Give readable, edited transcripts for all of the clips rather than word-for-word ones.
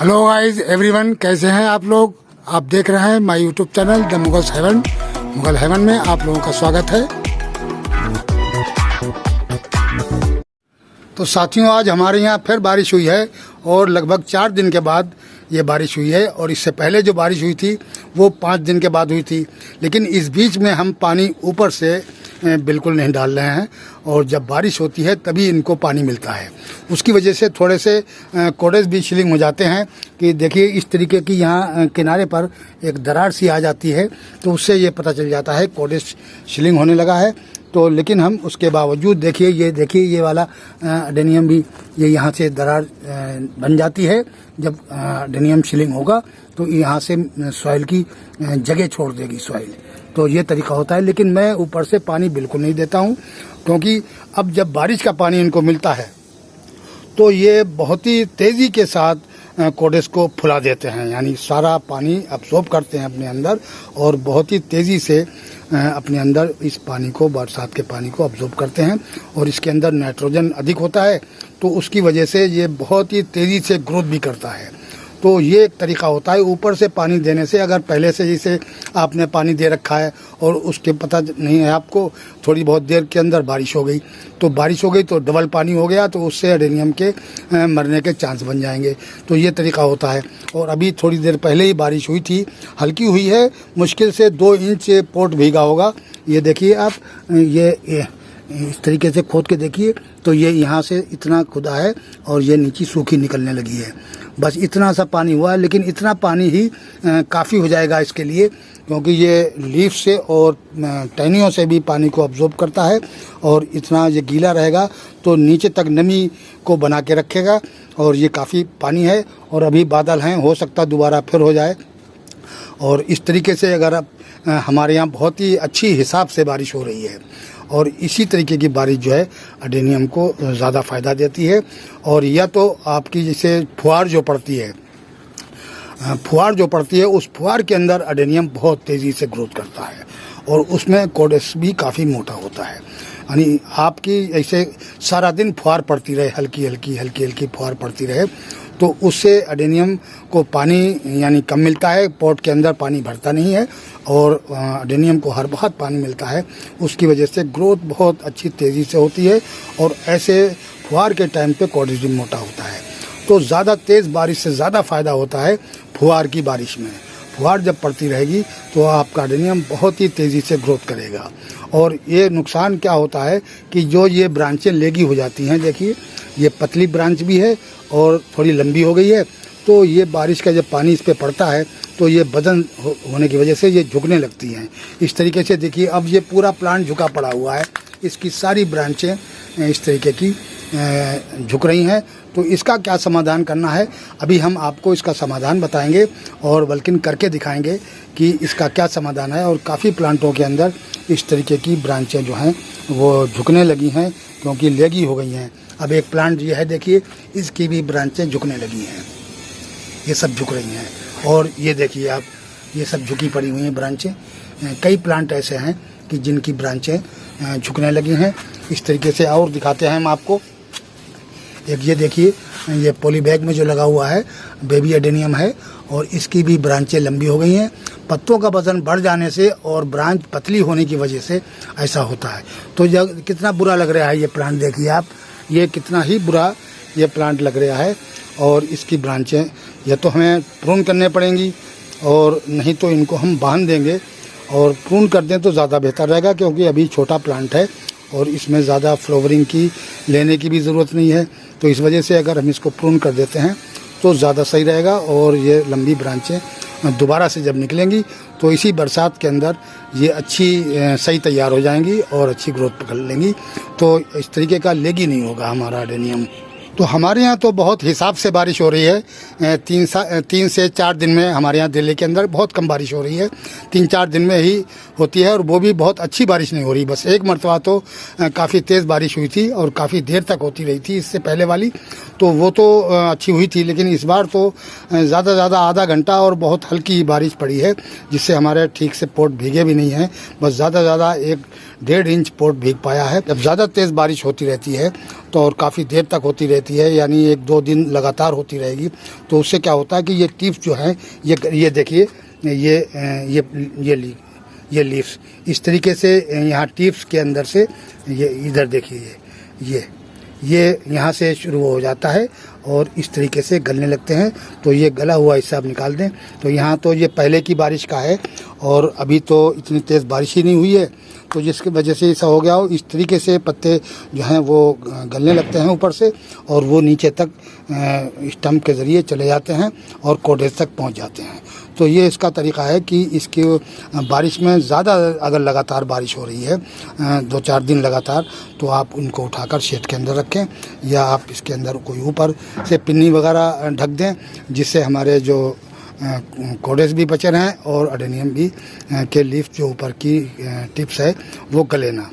Hello guys everyone, कैसे हैं आप लोग। आप देख रहे हैं my YouTube channel the Mughal heaven. Mughal heaven में आप लोगों का स्वागत है। तो साथियों, आज हमारे यहाँ फिर बारिश हुई है और लगभग 4 दिन के बाद ये बारिश हुई है। और इससे पहले जो बारिश हुई थी वो 5 दिन के बाद हुई थी। लेकिन इस बीच में हम पानी ऊपर से बिल्कुल नहीं डाल रहे हैं, और जब बारिश होती है तभी इनको पानी मिलता है। उसकी वजह से थोड़े से कोडेस भी शिलिंग हो जाते हैं कि देखिए इस तरीके की यहाँ किनारे पर एक दरार सी आ जाती है, तो उससे ये पता चल जाता है कोडेस शिलिंग होने लगा है। तो लेकिन हम उसके बावजूद देखिए ये वाला अडेनियम भी ये यहाँ से दरार बन जाती है। जब अडेनियम शिलिंग होगा तो यहाँ से सॉइल की जगह छोड़ देगी सॉइल। तो ये तरीका होता है। लेकिन मैं ऊपर से पानी बिल्कुल नहीं देता हूँ, क्योंकि अब जब बारिश का पानी इनको मिलता है तो ये बहुत ही तेज़ी के साथ कोडेस को फुला देते हैं, यानी सारा पानी अब्सॉर्ब करते हैं अपने अंदर और बहुत ही तेज़ी से अपने अंदर इस पानी को, बरसात के पानी को अब्सॉर्ब करते हैं। और इसके अंदर नाइट्रोजन अधिक होता है, तो उसकी वजह से ये बहुत ही तेज़ी से ग्रोथ भी करता है। तो ये एक तरीका होता है ऊपर से पानी देने से। अगर पहले से जैसे आपने पानी दे रखा है और उसके पता नहीं है आपको, थोड़ी बहुत देर के अंदर बारिश हो गई तो डबल पानी हो गया, तो उससे अडेनियम के मरने के चांस बन जाएंगे। तो ये तरीका होता है। और अभी थोड़ी देर पहले ही बारिश हुई थी, हल्की हुई है, मुश्किल से 2 इंच पोट भीगा होगा। ये देखिए आप, ये इस तरीके से खोद के देखिए तो ये यहाँ से इतना खुदा है और ये नीचे सूखी निकलने लगी है। बस इतना सा पानी हुआ है, लेकिन इतना पानी ही काफ़ी हो जाएगा इसके लिए, क्योंकि ये लीफ से और टहनियों से भी पानी को अब्जॉर्ब करता है। और इतना ये गीला रहेगा तो नीचे तक नमी को बना के रखेगा। और ये काफ़ी पानी है और अभी बादल हैं, हो सकता दोबारा फिर हो जाए। और इस तरीके से अगर आप हमारे यहाँ बहुत ही अच्छी हिसाब से बारिश हो रही है, और इसी तरीके की बारिश जो है अडेनियम को ज़्यादा फ़ायदा देती है। और यह तो आपकी जैसे फुहार जो पड़ती है, उस फुहार के अंदर अडेनियम बहुत तेज़ी से ग्रोथ करता है और उसमें कोडेस भी काफ़ी मोटा होता है। यानी आपकी ऐसे सारा दिन फुहार पड़ती रहे, हल्की हल्की फुहार पड़ती रहे, तो उससे अडेनियम को पानी यानी कम मिलता है। पॉट के अंदर पानी भरता नहीं है और अडेनियम को हर वक्त पानी मिलता है। उसकी वजह से ग्रोथ बहुत अच्छी तेज़ी से होती है और ऐसे फुहार के टाइम पे कोडेस भी मोटा होता है। तो ज़्यादा तेज़ बारिश से ज़्यादा फ़ायदा होता है फुहार की बारिश में। फुहार जब पड़ती रहेगी तो आपका अडेनियम बहुत ही तेज़ी से ग्रोथ करेगा। और ये नुकसान क्या होता है कि जो ये ब्रांचें लेगी हो जाती हैं, देखिए ये पतली ब्रांच भी है और थोड़ी लंबी हो गई है, तो ये बारिश का जब पानी इस पर पड़ता है तो ये वजन होने की वजह से ये झुकने लगती हैं। इस तरीके से देखिए अब ये पूरा प्लांट झुका पड़ा हुआ है, इसकी सारी ब्रांचें इस तरीके की झुक रही हैं। तो इसका क्या समाधान करना है, अभी हम आपको इसका समाधान बताएंगे और बल्कि करके दिखाएंगे कि इसका क्या समाधान है। और काफ़ी प्लांटों के अंदर इस तरीके की ब्रांचें जो हैं वो झुकने लगी हैं, क्योंकि लेगी हो गई हैं। अब एक प्लांट ये है, देखिए इसकी भी ब्रांचें झुकने लगी हैं, ये सब झुक रही हैं। और ये देखिए आप, ये सब झुकी पड़ी हुई हैं ब्रांचें। कई प्लांट ऐसे हैं कि जिनकी ब्रांचें झुकने लगी हैं। इस तरीके से और दिखाते हैं हम आपको। एक ये देखिए, ये पॉली बैग में जो लगा हुआ है बेबी अडेनियम है और इसकी भी ब्रांचें लंबी हो गई हैं। पत्तों का वजन बढ़ जाने से और ब्रांच पतली होने की वजह से ऐसा होता है। तो जब कितना बुरा लग रहा है ये प्लांट, देखिए आप, ये कितना ही बुरा ये प्लांट लग रहा है। और इसकी ब्रांचें या तो हमें प्रून करने पड़ेंगी और नहीं तो इनको हम बांध देंगे। और प्रून कर दें तो ज़्यादा बेहतर रहेगा, क्योंकि अभी छोटा प्लांट है और इसमें ज़्यादा फ्लावरिंग की लेने की भी ज़रूरत नहीं है। तो इस वजह से अगर हम इसको प्रून कर देते हैं तो ज़्यादा सही रहेगा। और ये लंबी ब्रांचें दोबारा से जब निकलेंगी तो इसी बरसात के अंदर ये अच्छी सही तैयार हो जाएंगी और अच्छी ग्रोथ पकड़ लेंगी। तो इस तरीके का लेगी नहीं होगा हमारा अडेनियम। तो हमारे यहाँ तो बहुत हिसाब से बारिश हो रही है। 3 से 4 दिन में हमारे यहाँ दिल्ली के अंदर बहुत कम बारिश हो रही है। 3-4 दिन में ही होती है, और वो भी बहुत अच्छी बारिश नहीं हो रही। बस एक मरतबा तो काफ़ी तेज़ बारिश हुई थी और काफ़ी देर तक होती रही थी इससे पहले वाली, तो वो तो अच्छी हुई थी। लेकिन इस बार तो ज़्यादा आधा घंटा और बहुत हल्की बारिश पड़ी है, जिससे हमारे ठीक से पोट भीगे भी नहीं हैं। बस ज़्यादा 1 1.5 इंच पोर्ट भीग पाया है। जब ज़्यादा तेज़ बारिश होती रहती है तो और काफ़ी देर तक होती रहती है, यानी 1-2 दिन लगातार होती रहेगी, तो उससे क्या होता है कि ये टिप्स जो हैं ये देखिए ये लीव्स इस तरीके से यहाँ टिप्स के अंदर से ये इधर देखिए ये यहाँ से शुरू हो जाता है और इस तरीके से गलने लगते हैं। तो ये गला हुआ हिस्सा आप निकाल दें। तो यहाँ तो ये पहले की बारिश का है और अभी तो इतनी तेज़ बारिश ही नहीं हुई है, तो जिसकी वजह से ऐसा हो गया हो। इस तरीके से पत्ते जो हैं वो गलने लगते हैं ऊपर से और वो नीचे तक स्टम्प के ज़रिए चले जाते हैं और कॉटेज तक पहुँच जाते हैं। तो ये इसका तरीका है कि इसकी बारिश में ज़्यादा अगर लगातार बारिश हो रही है 2-4 दिन लगातार, तो आप उनको उठाकर शेड के अंदर रखें या आप इसके अंदर कोई ऊपर से पिन्नी वगैरह ढक दें, जिससे हमारे जो कॉडेस भी बचे रहें और अडेनियम भी के लीफ जो ऊपर की टिप्स है वो गले ना।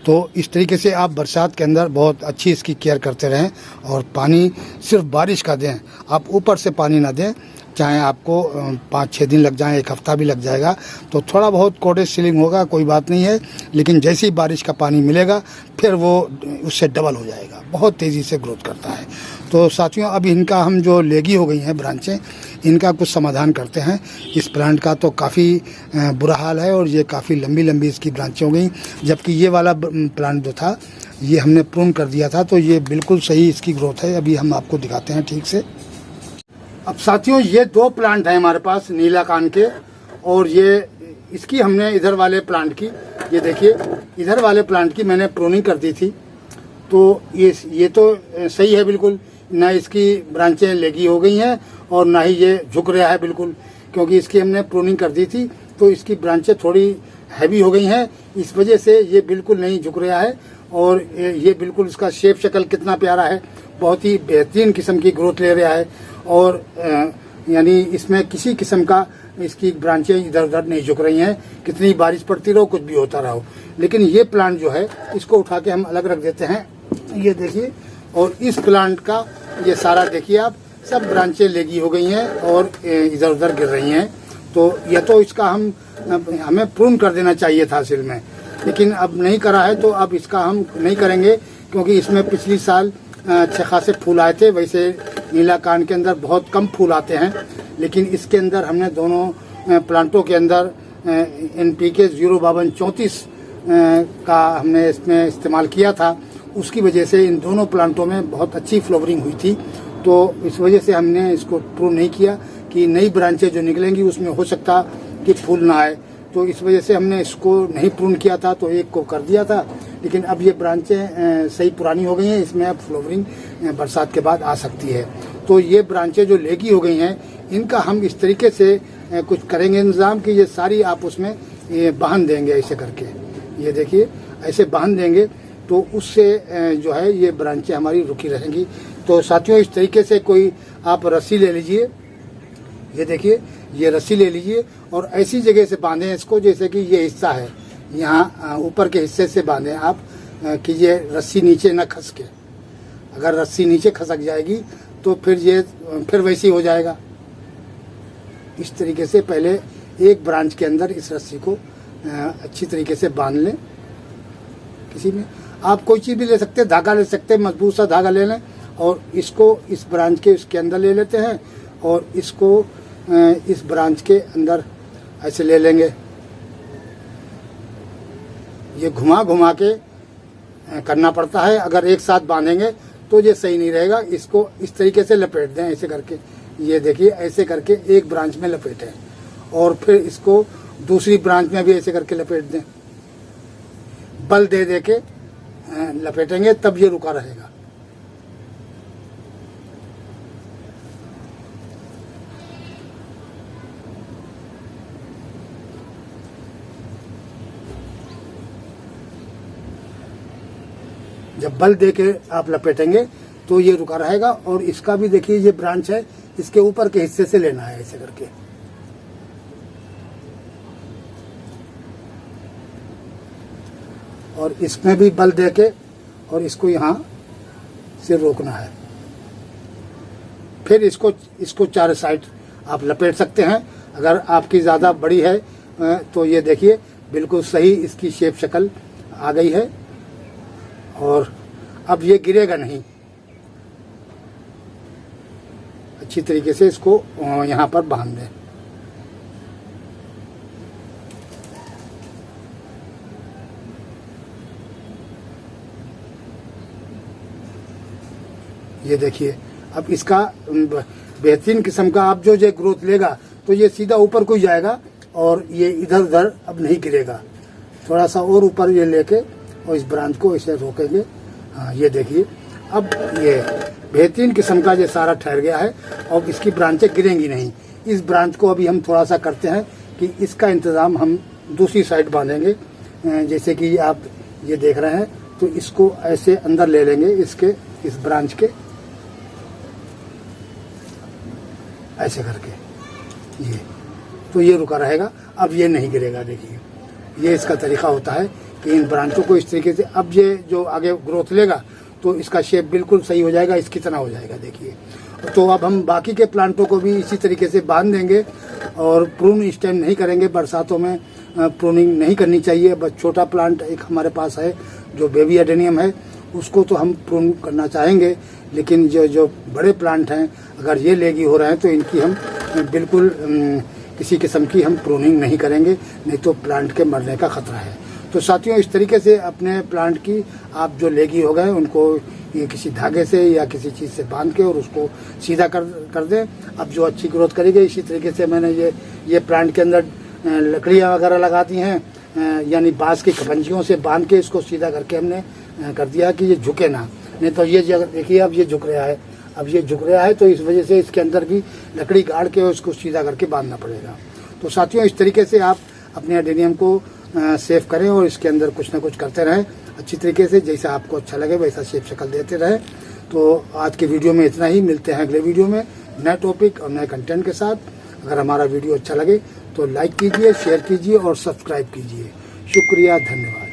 तो इस तरीके से आप बरसात के अंदर बहुत अच्छी इसकी केयर करते रहें और पानी सिर्फ बारिश का दें, आप ऊपर से पानी ना दें। चाहे आपको 5-6 दिन लग जाए, 1 हफ्ता भी लग जाएगा, तो थोड़ा बहुत कॉटेज सीलिंग होगा, कोई बात नहीं है, लेकिन जैसे ही बारिश का पानी मिलेगा फिर वो उससे डबल हो जाएगा, बहुत तेज़ी से ग्रोथ करता है। तो साथियों, अब इनका हम जो लेगी हो गई हैं ब्रांचें, इनका कुछ समाधान करते हैं। इस प्लांट का तो काफ़ी बुरा हाल है और ये काफ़ी लंबी लंबी इसकी ब्रांचें हो गई, जबकि ये वाला प्लांट जो था ये हमने प्रून कर दिया था, तो ये बिल्कुल सही इसकी ग्रोथ है। अभी हम आपको दिखाते हैं ठीक से। अब साथियों, ये 2 प्लांट हैं हमारे पास नीला कान के, और ये इसकी हमने इधर वाले प्लांट की, ये देखिए इधर वाले प्लांट की मैंने प्रूनिंग कर दी थी। तो ये तो सही है बिल्कुल, ना इसकी ब्रांचें लेगी हो गई हैं और ना ही ये झुक रहा है बिल्कुल, क्योंकि इसकी हमने प्रूनिंग कर दी थी तो इसकी ब्रांचें थोड़ी हैवी हो गई हैं, इस वजह से ये बिल्कुल नहीं झुक रहा है। और ये बिल्कुल इसका शेप शक्ल कितना प्यारा है, बहुत ही बेहतरीन किस्म की ग्रोथ ले रहा है और यानी इसमें किसी किस्म का इसकी ब्रांचें इधर उधर नहीं झुक रही हैं, कितनी बारिश पड़ती रहो कुछ भी होता रहो। लेकिन ये प्लांट जो है इसको उठा के हम अलग रख देते हैं, ये देखिए, और इस प्लांट का ये सारा देखिए आप, सब ब्रांचें लेगी हो गई हैं और इधर उधर गिर रही हैं। तो यह तो इसका हमें प्रून कर देना चाहिए था असल में, लेकिन अब नहीं करा है, तो अब इसका हम नहीं करेंगे, क्योंकि इसमें पिछली साल अच्छे खासे फूल आए थे। वैसे नीला कान के अंदर बहुत कम फूल आते हैं, लेकिन इसके अंदर हमने दोनों प्लांटों के अंदर NPK 05234 का हमने इसमें इस्तेमाल किया था, उसकी वजह से इन दोनों प्लांटों में बहुत अच्छी फ्लावरिंग हुई थी। तो इस वजह से हमने इसको प्रूव नहीं किया कि नई ब्रांचें जो निकलेंगी उसमें हो सकता कि फूल ना आए, तो इस वजह से हमने इसको नहीं प्रून किया था, तो एक को कर दिया था। लेकिन अब ये ब्रांचें सही पुरानी हो गई हैं, इसमें अब फ्लावरिंग बरसात के बाद आ सकती है। तो ये ब्रांचें जो लेगी हो गई हैं, इनका हम इस तरीके से कुछ करेंगे इंतज़ाम कि ये सारी आप उसमें ये बांध देंगे, ऐसे करके, ये देखिए ऐसे बांध देंगे, तो उससे जो है ये ब्रांचें हमारी रुकी रहेंगी। तो साथियों, इस तरीके से कोई आप रस्सी ले लीजिए, ये देखिए ये रस्सी ले लीजिए और ऐसी जगह से बांधें इसको, जैसे कि ये हिस्सा है यहाँ ऊपर के हिस्से से बांधें आप, कि ये रस्सी नीचे न खसके। अगर रस्सी नीचे खसक जाएगी तो फिर वैसी हो जाएगा। इस तरीके से पहले एक ब्रांच के अंदर इस रस्सी को अच्छी तरीके से बांध लें। किसी में आप कोई चीज़ भी ले सकते हैं, धागा ले सकते हैं, मजबूत सा धागा ले लें और इसको इस ब्रांच के इसके अंदर ले लेते हैं और इसको इस ब्रांच के अंदर ऐसे ले लेंगे। ये घुमा घुमा के करना पड़ता है, अगर एक साथ बांधेंगे तो ये सही नहीं रहेगा। इसको इस तरीके से लपेट दें, ऐसे करके, ये देखिए ऐसे करके एक ब्रांच में लपेटें और फिर इसको दूसरी ब्रांच में भी ऐसे करके लपेट दें। बल दे दे के लपेटेंगे तब ये रुका रहेगा। जब बल दे के आप लपेटेंगे तो ये रुका रहेगा। और इसका भी देखिए ये ब्रांच है, इसके ऊपर के हिस्से से लेना है ऐसे करके। और इसमें भी बल दे के और इसको यहाँ से रोकना है। फिर इसको चारों साइड आप लपेट सकते हैं। अगर आपकी ज़्यादा बड़ी है तो ये देखिए बिल्कुल सही इसकी शेप शक्ल आ गई है और अब ये गिरेगा नहीं। अच्छी तरीके से इसको यहाँ पर बांध दें। ये देखिए, अब इसका बेहतरीन किस्म का आप जो ग्रोथ लेगा तो ये सीधा ऊपर को जाएगा और ये इधर उधर अब नहीं गिरेगा। थोड़ा सा और ऊपर ये लेके और इस ब्रांच को इसे रोकेंगे। हाँ, ये देखिए अब ये बेहतरीन किस्म का ये सारा ठहर गया है और इसकी ब्रांचें गिरेंगी नहीं। इस ब्रांच को अभी हम थोड़ा सा करते हैं कि इसका इंतज़ाम हम दूसरी साइड बांधेंगे। जैसे कि आप ये देख रहे हैं, तो इसको ऐसे अंदर ले लेंगे इसके, इस ब्रांच के, ऐसे करके ये, तो ये रुका रहेगा। अब ये नहीं गिरेगा। देखिए, ये इसका तरीका होता है कि इन ब्रांचों को इस तरीके से, अब ये जो आगे ग्रोथ लेगा तो इसका शेप बिल्कुल सही हो जाएगा, इसकी तरह हो जाएगा। देखिए, तो अब हम बाकी के प्लांटों को भी इसी तरीके से बांध देंगे और प्रून इस टाइम नहीं करेंगे। बरसातों में प्रूनिंग नहीं करनी चाहिए। बस छोटा प्लांट एक हमारे पास है जो बेबी एडेनियम है, उसको तो हम प्रून करना चाहेंगे, लेकिन जो बड़े प्लांट हैं, अगर ये लेगी हो रहे हैं तो इनकी हम बिल्कुल किसी किस्म की हम प्रूनिंग नहीं करेंगे, नहीं तो प्लांट के मरने का खतरा है। तो साथियों, इस तरीके से अपने प्लांट की आप जो लेगी हो गए उनको ये किसी धागे से या किसी चीज़ से बांध के और उसको सीधा कर दें। अब जो अच्छी ग्रोथ करेगी, इसी तरीके से मैंने ये प्लांट के अंदर लकड़ियाँ वगैरह लगा दी हैं, यानी बांस की कपंजियों से बांध के इसको सीधा करके हमने कर दिया कि ये झुके ना, नहीं तो ये देखिए अब ये झुक रहा है। अब ये झुक रहा है तो इस वजह से इसके अंदर भी लकड़ी गाड़ के उसको सीधा करके बांधना पड़ेगा। तो साथियों, इस तरीके से आप अपने एडेनियम को सेव करें और इसके अंदर कुछ ना कुछ करते रहें अच्छी तरीके से, जैसा आपको अच्छा लगे वैसा शेप शक्ल देते रहें। तो आज के वीडियो में इतना ही। मिलते हैं अगले वीडियो में नए टॉपिक और नए कंटेंट के साथ। अगर हमारा वीडियो अच्छा लगे तो लाइक कीजिए, शेयर कीजिए और सब्सक्राइब कीजिए। शुक्रिया, धन्यवाद।